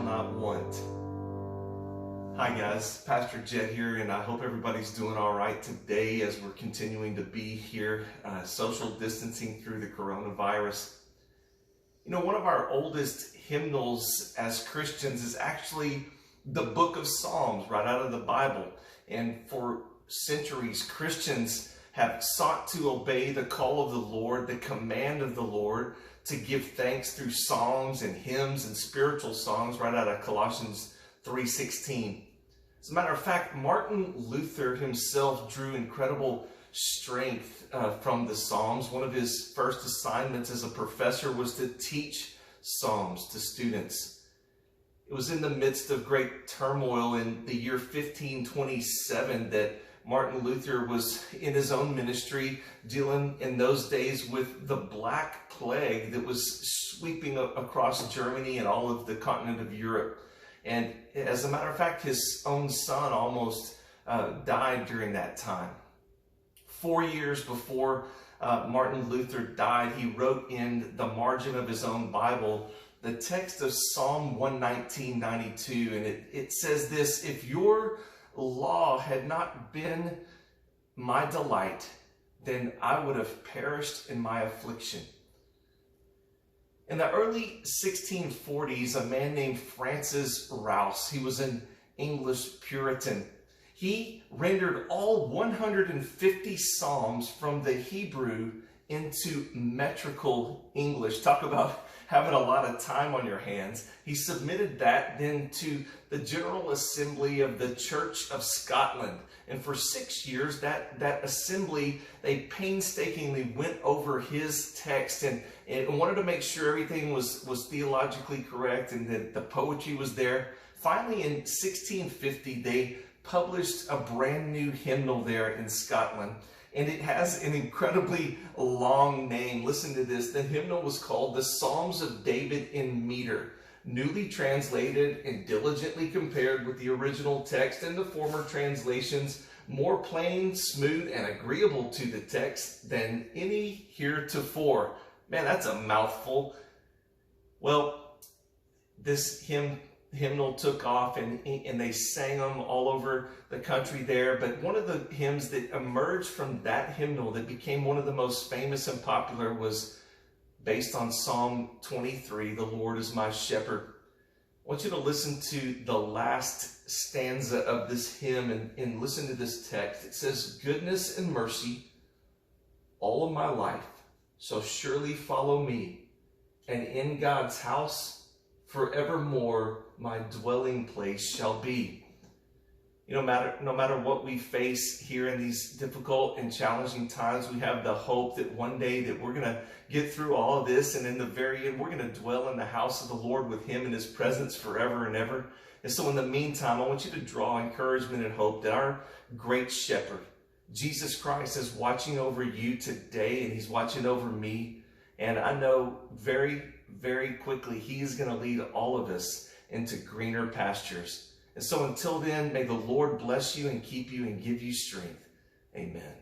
not want. Hi guys, Pastor Jed here, and I hope everybody's doing all right today as we're continuing to be here, social distancing through the coronavirus. You know, one of our oldest hymnals as Christians is actually the book of Psalms, right out of the Bible. And for centuries, Christians have sought to obey the call of the Lord, the command of the Lord, to give thanks through psalms and hymns and spiritual songs, right out of Colossians 3:16. As a matter of fact, Martin Luther himself drew incredible strength from the Psalms. One of his first assignments as a professor was to teach Psalms to students. It was in the midst of great turmoil in the year 1527 that Martin Luther was in his own ministry dealing in those days with the Black Plague that was sweeping across Germany and all of the continent of Europe. And as a matter of fact, his own son almost died during that time. 4 years before Martin Luther died, he wrote in the margin of his own Bible the text of Psalm 119:92, and it says this: "If your law had not been my delight, then I would have perished in my affliction." In the early 1640s, a man named Francis Rouse, he was an English Puritan. He rendered all 150 Psalms from the Hebrew into metrical English. Talk about having a lot of time on your hands. He submitted that then to the General Assembly of the Church of Scotland. And for 6 years, that assembly, they painstakingly went over his text and wanted to make sure everything was theologically correct and that the poetry was there. Finally, in 1650, they published a brand new hymnal there in Scotland. And it has an incredibly long name. Listen to this. The hymnal was called the Psalms of David in Meter, newly translated and diligently compared with the original text and the former translations, more plain, smooth, and agreeable to the text than any heretofore. Man, that's a mouthful. Well, this hymnal took off and they sang them all over the country there. But one of the hymns that emerged from that hymnal that became one of the most famous and popular was based on Psalm 23, "The Lord is my shepherd." I want you to listen to the last stanza of this hymn and listen to this text. It says, "Goodness and mercy all of my life shall surely follow me, and in God's house forevermore my dwelling place shall be." You know, no matter what we face here in these difficult and challenging times, we have the hope that one day that we're going to get through all of this, and in the very end, we're going to dwell in the house of the Lord with Him in His presence forever and ever. And so in the meantime, I want you to draw encouragement and hope that our great shepherd, Jesus Christ, is watching over you today, and He's watching over me. And I know very, very quickly He is going to lead all of us into greener pastures. And so until then, may the Lord bless you and keep you and give you strength. Amen.